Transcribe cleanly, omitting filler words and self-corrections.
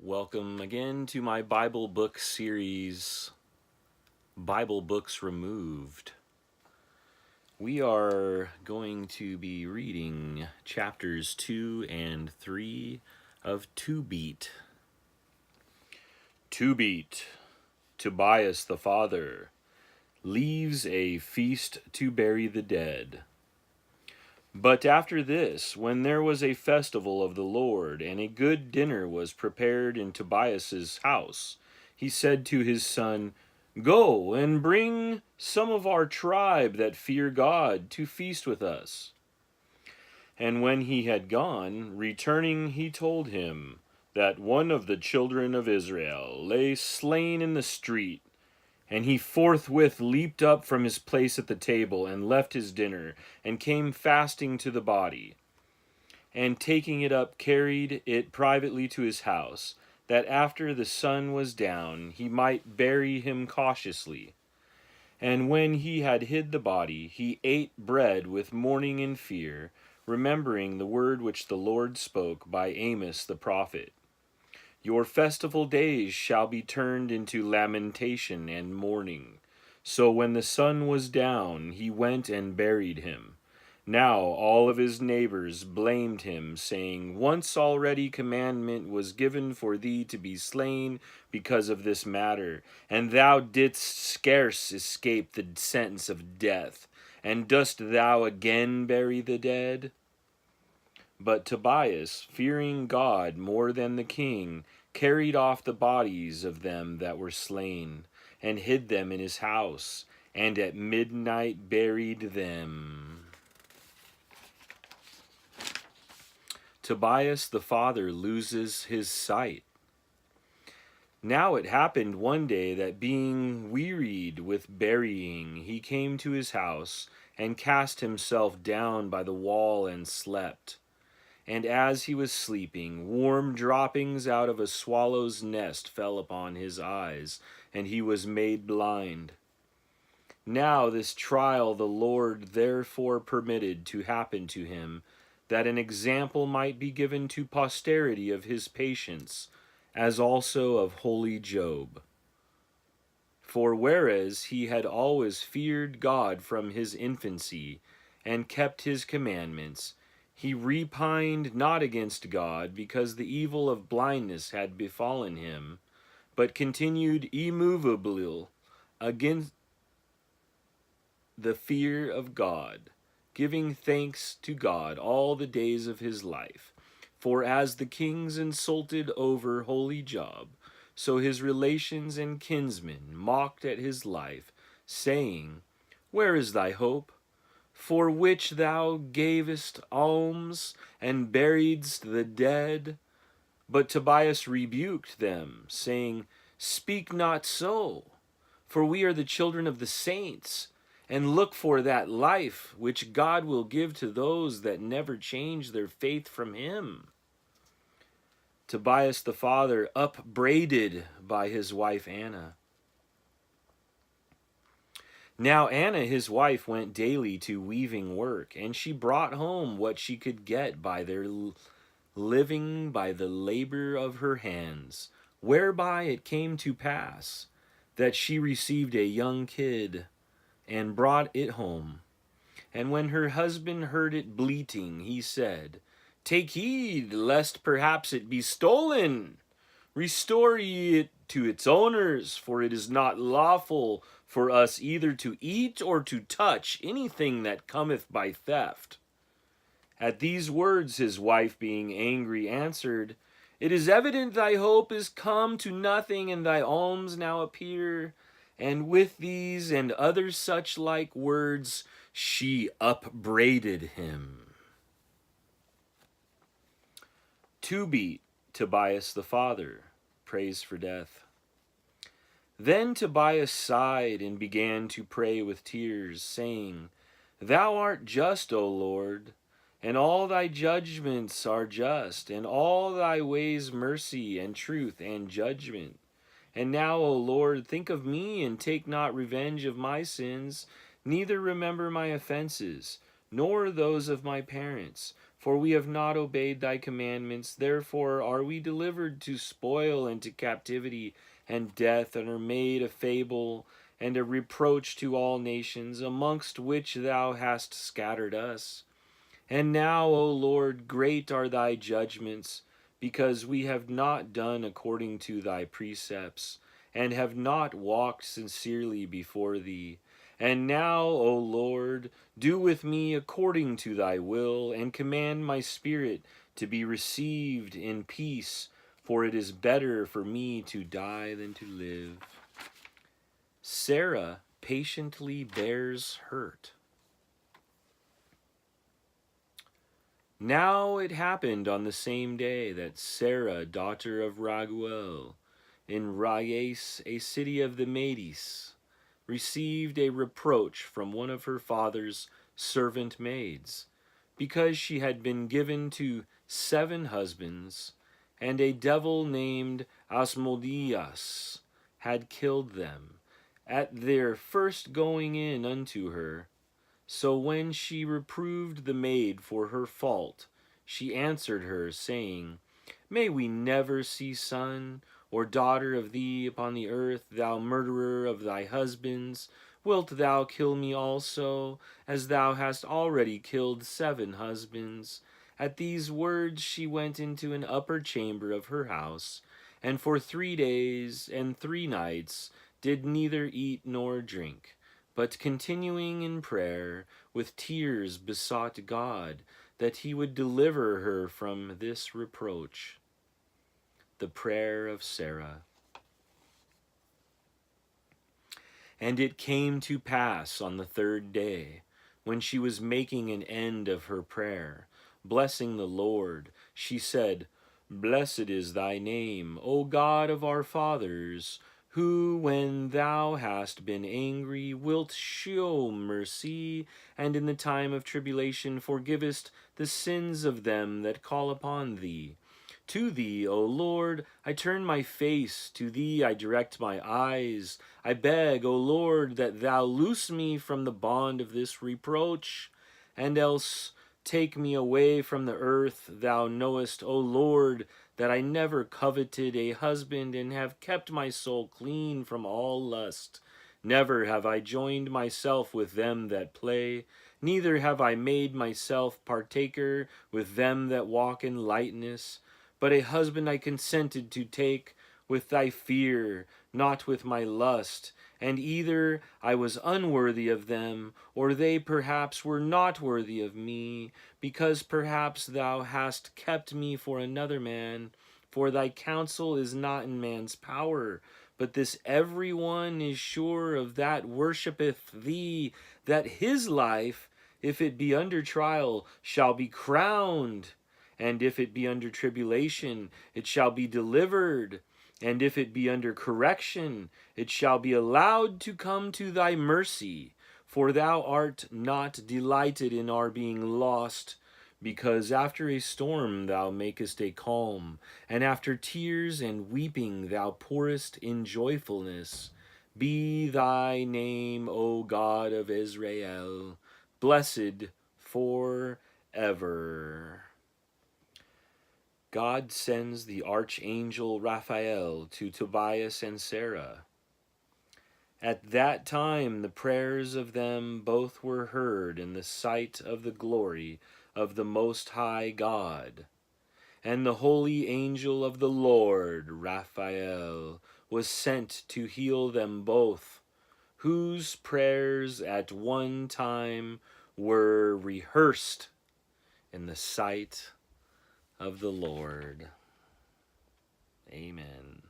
Welcome again to my Bible book series, Bible Books Removed. We are going to be reading chapters 2 and 3 of Tobit. Tobit, Tobias the father, leaves a feast to bury the dead. But after this, when there was a festival of the Lord, and a good dinner was prepared in Tobias's house, he said to his son, "Go and bring some of our tribe that fear God to feast with us." And when he had gone, returning, he told him that one of the children of Israel lay slain in the street. And he forthwith leaped up from his place at the table, and left his dinner, and came fasting to the body. And taking it up, carried it privately to his house, that after the sun was down, he might bury him cautiously. And when he had hid the body, he ate bread with mourning and fear, remembering the word which the Lord spoke by Amos the prophet. Your festival days shall be turned into lamentation and mourning. So when the sun was down, he went and buried him. Now all of his neighbors blamed him, saying, Once already commandment was given for thee to be slain because of this matter, and thou didst scarce escape the sentence of death. And dost thou again bury the dead? But Tobias, fearing God more than the king, carried off the bodies of them that were slain, and hid them in his house, and at midnight buried them. Tobias the father loses his sight. Now it happened one day that being wearied with burying, he came to his house, and cast himself down by the wall and slept. And as he was sleeping, warm droppings out of a swallow's nest fell upon his eyes, and he was made blind. Now this trial the Lord therefore permitted to happen to him, that an example might be given to posterity of his patience, as also of holy Job. For whereas he had always feared God from his infancy, and kept his commandments, he repined not against God, because the evil of blindness had befallen him, but continued immovable against the fear of God, giving thanks to God all the days of his life. For as the kings insulted over holy Job, so his relations and kinsmen mocked at his life, saying, Where is thy hope? For which thou gavest alms, and buriedst the dead. But Tobias rebuked them, saying, Speak not so, for we are the children of the saints, and look for that life which God will give to those that never change their faith from him. Tobias the father upbraided by his wife Anna. Now Anna his wife went daily to weaving work, and she brought home what she could get by their living by the labor of her hands, whereby it came to pass that she received a young kid, and brought it home. And when her husband heard it bleating, he said, Take heed, lest perhaps it be stolen. Restore ye it to its owners, for it is not lawful for us either to eat or to touch anything that cometh by theft. At these words his wife, being angry, answered, It is evident thy hope is come to nothing, and thy alms now appear. And with these and other such like words she upbraided him. Tobit, Tobias the father, prays for death. Then Tobias sighed and began to pray with tears, saying, Thou art just, O Lord, and all thy judgments are just, and all thy ways mercy and truth and judgment. And now, O Lord, think of me, and take not revenge of my sins, neither remember my offenses, nor those of my parents. For we have not obeyed thy commandments, therefore are we delivered to spoil and to captivity and death, and are made a fable and a reproach to all nations, amongst which thou hast scattered us. And now, O Lord, great are thy judgments, because we have not done according to thy precepts, and have not walked sincerely before thee. And now, O Lord, do with me according to thy will, and command my spirit to be received in peace, for it is better for me to die than to live. Sara patiently bears hurt. Now it happened on the same day that Sara, daughter of Raguel, in Raies, a city of the Medes, received a reproach from one of her father's servant maids, because she had been given to 7 husbands, and a devil named Asmodeus had killed them at their first going in unto her. So when she reproved the maid for her fault, she answered her, saying, May we never see son or daughter of thee upon the earth, thou murderer of thy husbands. Wilt thou kill me also, as thou hast already killed 7 husbands? At these words she went into an upper chamber of her house, and for 3 days and 3 nights did neither eat nor drink, but continuing in prayer, with tears besought God that he would deliver her from this reproach. The prayer of Sara. And it came to pass on the 3rd day, when she was making an end of her prayer, blessing the Lord, she said, Blessed is thy name, O God of our fathers, who, when thou hast been angry, wilt show mercy, and in the time of tribulation forgivest the sins of them that call upon thee. To thee, O Lord, I turn my face, to thee I direct my eyes. I beg, O Lord, that thou loose me from the bond of this reproach, and else take me away from the earth. Thou knowest, O Lord, that I never coveted a husband, and have kept my soul clean from all lust. Never have I joined myself with them that play, neither have I made myself partaker with them that walk in lightness. But a husband I consented to take with thy fear, not with my lust, and either I was unworthy of them, or they perhaps were not worthy of me, because perhaps thou hast kept me for another man. For thy counsel is not in man's power, but this every one is sure of that worshippeth thee, that his life, if it be under trial, shall be crowned, and if it be under tribulation, it shall be delivered, and if it be under correction, it shall be allowed to come to thy mercy. For thou art not delighted in our being lost, because after a storm thou makest a calm, and after tears and weeping thou pourest in joyfulness. Be thy name, O God of Israel, blessed forever. God sends the archangel Raphael to Tobias and Sara. At that time the prayers of them both were heard in the sight of the glory of the Most High God. And the holy angel of the Lord, Raphael, was sent to heal them both, whose prayers at one time were rehearsed in the sight of the Lord. Amen.